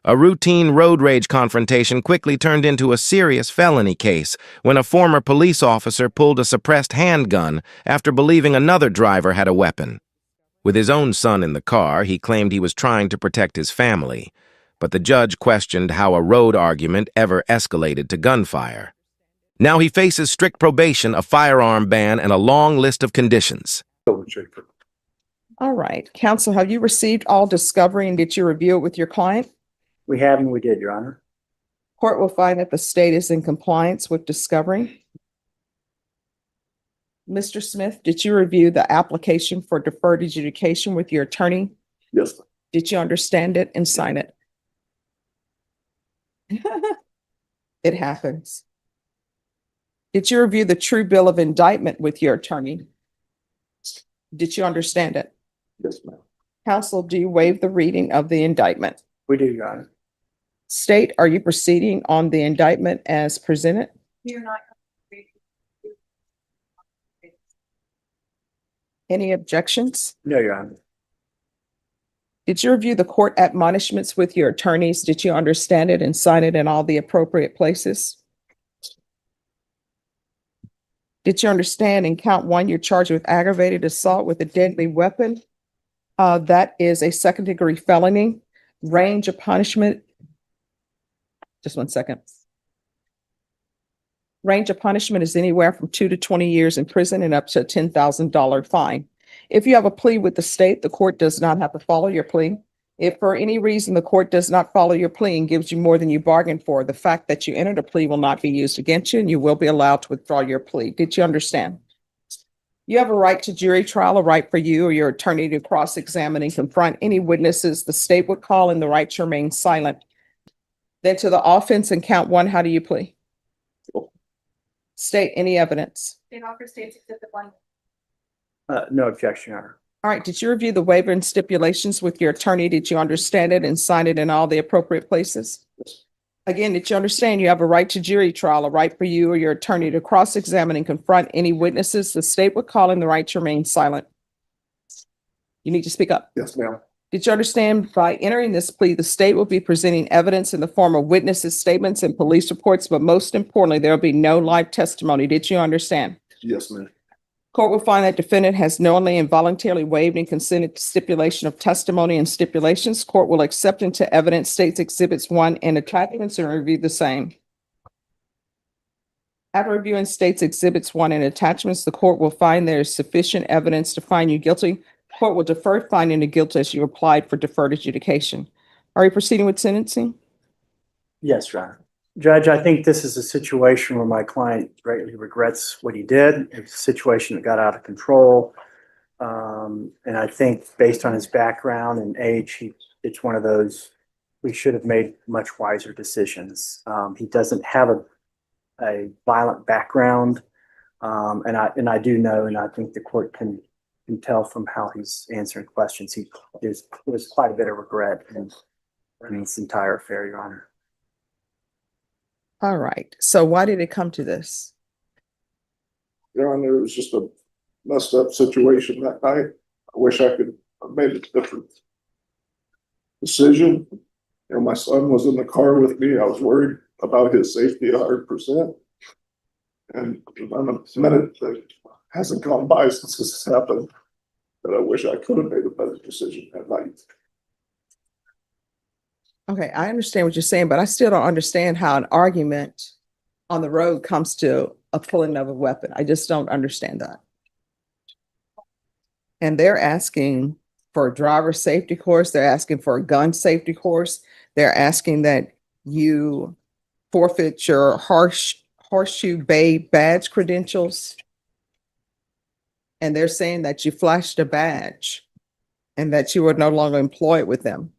A routine road rage confrontation quickly turned into a serious felony case when a former police officer pulled a suppressed handgun after believing another driver had a weapon. With his own son in the car, he claimed he was trying to protect his family, but the judge questioned how a road argument ever escalated to gunfire. Now he faces strict probation, a firearm ban, and a long list of conditions. All right. Counsel, have you received all discovery and did you review it with your client? We have and we did, Your Honor. Court will find that the state is in compliance with discovery. Mr. Smith, did you review the application for deferred adjudication with your attorney? Yes. Did you understand it and sign it? It happens. Did you review the true bill of indictment with your attorney? Did you understand it? Yes, ma'am. Counsel, do you waive the reading of the indictment? We do, Your Honor. State, are you proceeding on the indictment as presented? You're not. Any objections? No, Your Honor. Did you review the court admonishments with your attorneys? Did you understand it and sign it in all the appropriate places? Did you understand in count one, you're charged with aggravated assault with a deadly weapon? That is a second-degree felony. Range of punishment. Just 1 second. Range of punishment is anywhere from 2 to 20 years in prison and up to a $10,000 fine. If you have a plea with the state, the court does not have to follow your plea. If for any reason the court does not follow your plea and gives you more than you bargained for, the fact that you entered a plea will not be used against you and you will be allowed to withdraw your plea. Did you understand? You have a right to jury trial, a right for you or your attorney to cross-examine and confront any witnesses the state would call, and the right to remain silent. Then to the offense in count one, how do you plea? State any evidence. State offer states exhibit 1. No objection, Your Honor. All right, did you review the waiver and stipulations with your attorney? Did you understand it and sign it in all the appropriate places? Again, did you understand you have a right to jury trial, a right for you or your attorney to cross-examine and confront any witnesses the state would call, and the right to remain silent? You need to speak up. Yes, ma'am. Did you understand by entering this plea, the state will be presenting evidence in the form of witnesses' statements and police reports, but most importantly, there will be no live testimony. Did you understand? Yes, ma'am. Court will find that defendant has knowingly and voluntarily waived and consented to stipulation of testimony and stipulations. Court will accept into evidence states exhibits 1 and attachments and review the same. After reviewing states exhibits 1 and attachments, the court will find there is sufficient evidence to find you guilty. Court will defer finding the guilt as you applied for deferred adjudication. Are you proceeding with sentencing? Yes, Your Honor. Judge, I think this is a situation where my client greatly regrets what he did. It's a situation that got out of control. And I think based on his background and age, it's one of those, we should have made much wiser decisions. He doesn't have a violent background. And I do know, and I think the court can tell from how he's answering questions, there's quite a bit of regret in this entire affair, Your Honor. All right. So why did it come to this? Your Honor, it was just a messed up situation that night. I wish I could have made a different decision. You know, my son was in the car with me. I was worried about his safety 100%. And a minute that hasn't gone by since this has happened that I wish I could have made a better decision that night. Okay, I understand what you're saying, but I still don't understand how an argument on the road comes to a pulling of a weapon. I just don't understand that. And they're asking for a driver safety course. They're asking for a gun safety course. They're asking that you forfeit your Horseshoe Bay badge credentials. And they're saying that you flashed a badge and that you were no longer employed with them.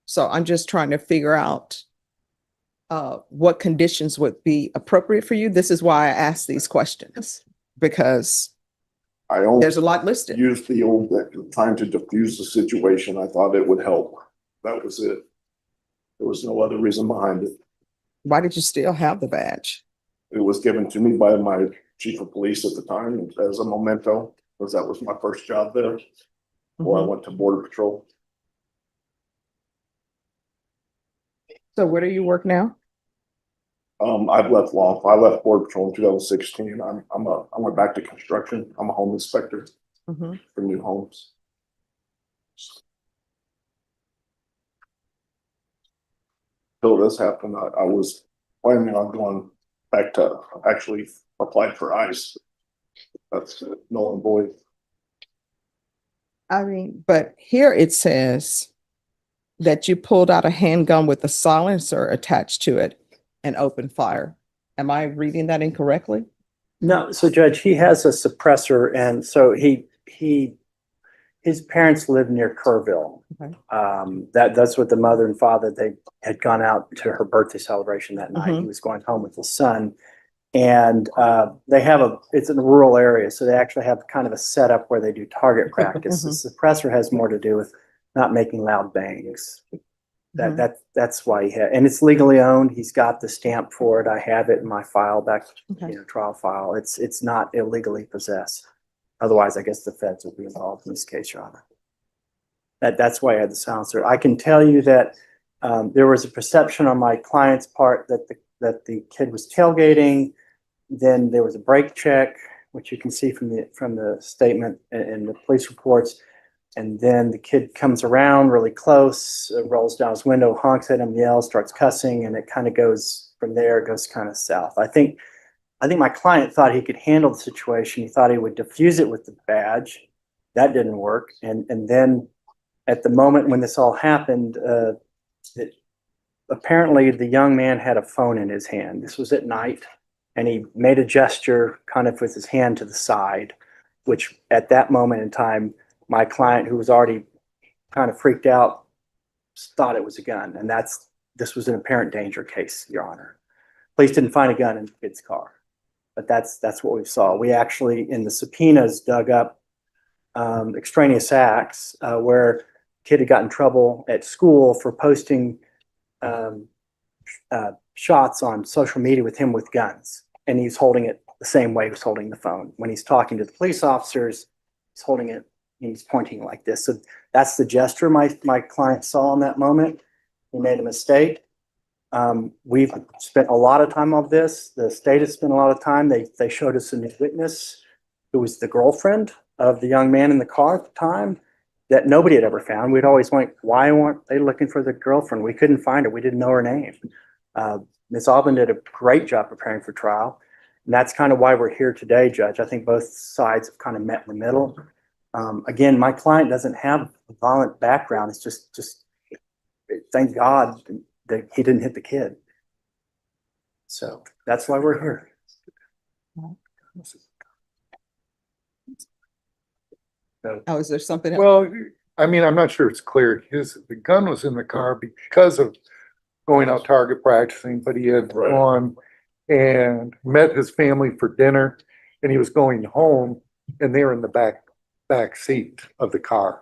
So I'm just trying to figure out what conditions would be appropriate for you. This is why I asked these questions, because there's a lot listed. Used the old time to diffuse the situation. I thought it would help. That was it. There was no other reason behind it. Why did you still have the badge? It was given to me by my chief of police at the time as a memento, because that was my first job there before I went to Border Patrol. So where do you work now? I've left I left Border Patrol in 2016. I went back to construction. I'm a home inspector Mhm. for new homes. Till this happened, I was planning on going back to actually apply for ICE. That's null and void. I mean, but here it says that you pulled out a handgun with a silencer attached to it and opened fire. Am I reading that incorrectly? No, so Judge, he has a suppressor, and so his parents live near Kerrville. Okay. That's what the mother and father, they had gone out to her birthday celebration that night. Mhm. He was going home with his son. And they have it's in a rural area, so they actually have kind of a setup where they do target practice. The suppressor has more to do with not making loud bangs. Mhm. That's why and it's legally owned. He's got the stamp for it. I have it in my file back, Okay. trial file. It's not illegally possessed. Otherwise, I guess the feds would be involved in this case, Your Honor. That's why I had the silencer. I can tell you that there was a perception on my client's part that the kid was tailgating. Then there was a brake check, which you can see from the statement and the police reports. And then the kid comes around really close, rolls down his window, honks at him, yells, starts cussing, and it kind of goes from there. It goes kind of south. I think my client thought he could handle the situation. He thought he would diffuse it with the badge. That didn't work. And then at the moment when this all happened, apparently the young man had a phone in his hand. This was at night, and he made a gesture kind of with his hand to the side, which at that moment in time, my client, who was already kind of freaked out, thought it was a gun. And this was an apparent danger case, Your Honor. Police didn't find a gun in the kid's car, but that's what we saw. We actually, in the subpoenas, dug up extraneous acts where kid had gotten in trouble at school for posting shots on social media with him with guns. And he's holding it the same way he was holding the phone. When he's talking to the police officers, he's holding it, he's pointing like this. So that's the gesture my client saw in that moment. He made a mistake. We've spent a lot of time on this. The state has spent a lot of time. They showed us a new witness who was the girlfriend of the young man in the car at the time that nobody had ever found. We'd always went, why weren't they looking for the girlfriend? We couldn't find her. We didn't know her name. Ms. Alban did a great job preparing for trial. And that's kind of why we're here today, Judge. I think both sides have kind of met in the middle. Again, my client doesn't have a violent background. It's just thank God that he didn't hit the kid. So that's why we're here. Oh, is there something else? Well, I mean, I'm not sure it's clear. The gun was in the car because of going out target practicing, but he had Right. gone and met his family for dinner, and he was going home, and they were in the back seat of the car,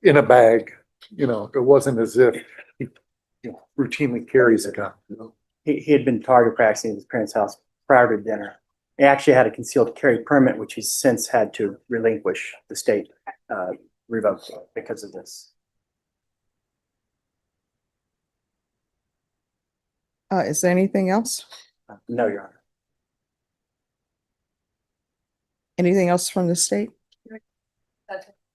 in a bag. It wasn't as if he routinely carries a gun. He had been target practicing at his parents' house prior to dinner. He actually had a concealed carry permit, which he's since had to relinquish. The state revoked because of this. Is there anything else? No, Your Honor. Anything else from the state?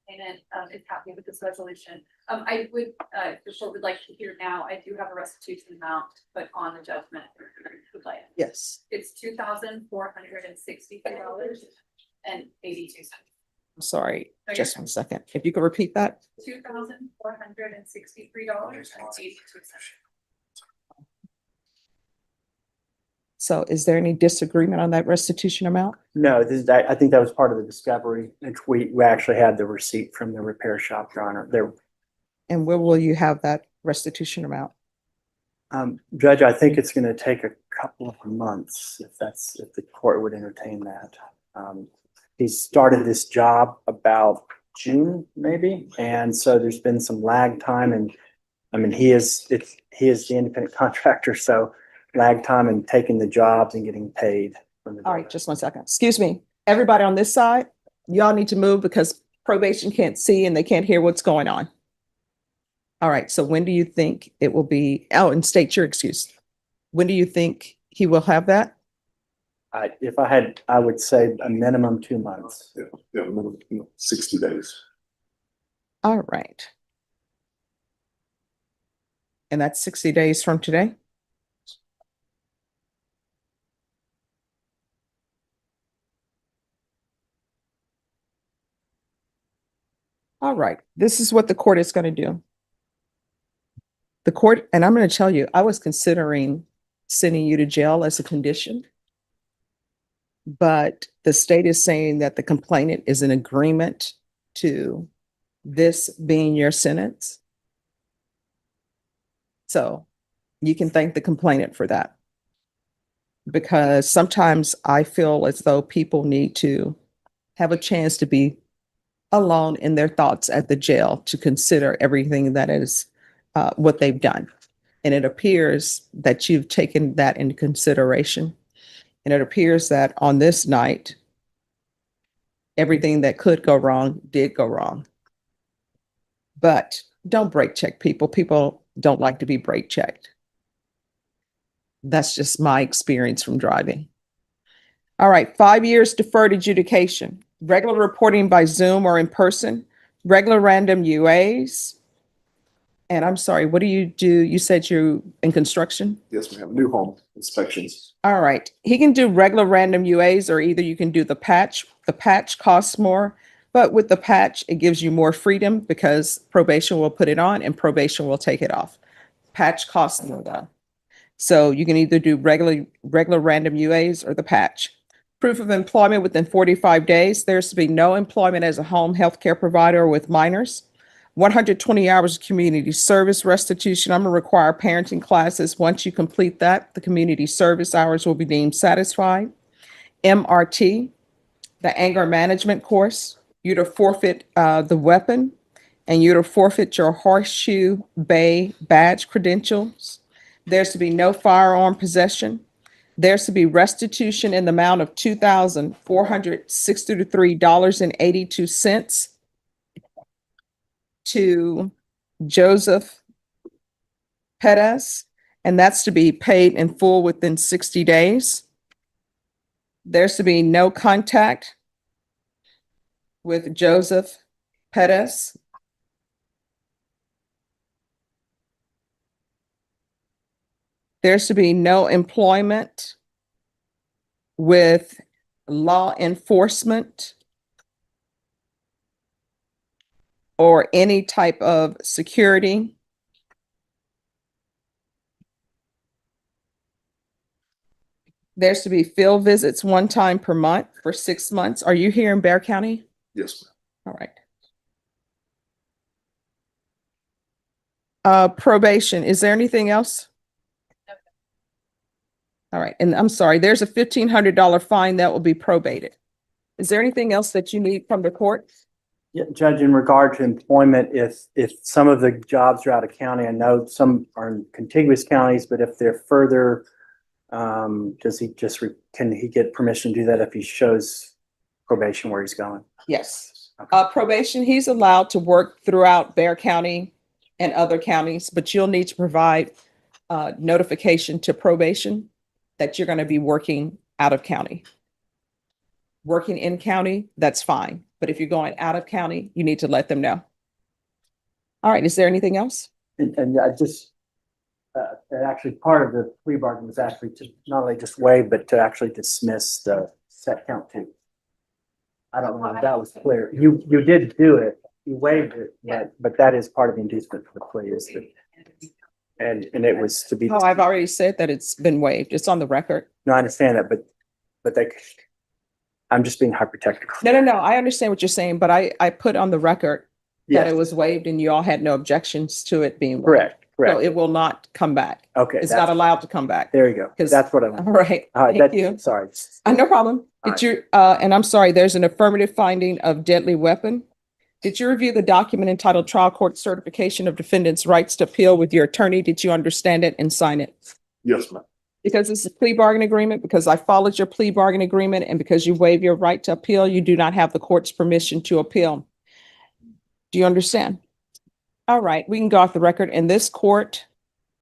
And is happy with this resolution. I would, the court would like to hear now, I do have a restitution amount, but on the judgment. Yes. It's $2,463.82. I'm sorry, Okay. just 1 second. If you could repeat that? $2,463.82. So is there any disagreement on that restitution amount? No, I think that was part of the discovery. We actually had the receipt from the repair shop, Your Honor. And where will you have that restitution amount? Judge, I think it's going to take a couple of months if the court would entertain that. He started this job about June, maybe, and so there's been some lag time. And I mean, he is the independent contractor, so lag time in taking the jobs and getting paid. All right, just 1 second. Excuse me. Everybody on this side, y'all need to move because probation can't see and they can't hear what's going on. All right, so when do you think it will be, oh, and state your excuse. When do you think he will have that? If I had, I would say a minimum 2 months. Yeah, 60 days. All right. And that's 60 days from today? All right, this is what the court is going to do. The court, and I'm going to tell you, I was considering sending you to jail as a condition. But the state is saying that the complainant is in agreement to this being your sentence. So you can thank the complainant for that. Because sometimes I feel as though people need to have a chance to be alone in their thoughts at the jail to consider everything that is what they've done. And it appears that you've taken that into consideration. And it appears that on this night, everything that could go wrong did go wrong. But don't brake check people. People don't like to be brake checked. That's just my experience from driving. All right, 5 years deferred adjudication, regular reporting by Zoom or in person, regular random UAs. And I'm sorry, what do? You said you're in construction? Yes, we have new home inspections. All right, he can do regular random UAs, or either you can do the patch. The patch costs more, but with the patch, it gives you more freedom because probation will put it on and probation will take it off. Patch costs more though. So you can either do regular random UAs or the patch. Proof of employment within 45 days. There's to be no employment as a home healthcare provider with minors. 120 hours of community service restitution. I'm going to require parenting classes. Once you complete that, the community service hours will be deemed satisfied. MRT, the anger management course. You're to forfeit the weapon, and you're to forfeit your horseshoe bay badge credentials. There's to be no firearm possession. There's to be restitution in the amount of $2,463.82 to Joseph Perez, and that's to be paid in full within 60 days. There's to be no contact with Joseph Perez. There's to be no employment with law enforcement or any type of security. There's to be field visits one time per month for 6 months. Are you here in Bear County? Yes, ma'am. All right. Probation, is there anything else? All right, and I'm sorry, there's a $1,500 fine that will be probated. Is there anything else that you need from the court? Yeah, Judge, in regard to employment, if some of the jobs are out of county, I know some are in contiguous counties, but if they're further, does he just, can he get permission to do that if he shows probation where he's going? Yes. Okay. Probation, he's allowed to work throughout Bear County and other counties, but you'll need to provide notification to probation that you're going to be working out of county. Working in county, that's fine. But if you're going out of county, you need to let them know. All right, is there anything else? And I just, actually part of the plea bargain was actually to not only just waive, but to actually dismiss the set count two. I don't know if that was clear. You did do it, you waived it, but that is part of the inducement for the plea is that, and it was to be. Oh, I've already said that it's been waived. It's on the record. No, I understand that, but I'm just being hyper-technical. No. I understand what you're saying, but I put on the record that Yes. it was waived and you all had no objections to it being waived. Correct, So correct. it will not come back. Okay. It's not allowed to come back. There you go. 'Cause- That's what I All want. right, thank you. Sorry. No problem. All Did you, and I'm sorry, there's an affirmative finding of deadly weapon. Did you review the document entitled Trial Court Certification of Defendant's Rights to Appeal with your attorney? Did you understand it and sign it? Yes, ma'am. Because it's a plea bargain agreement, because I followed your plea bargain agreement, and because you waive your right to appeal, you do not have the court's permission to appeal. Do you understand? All right, we can go off the record. In this court,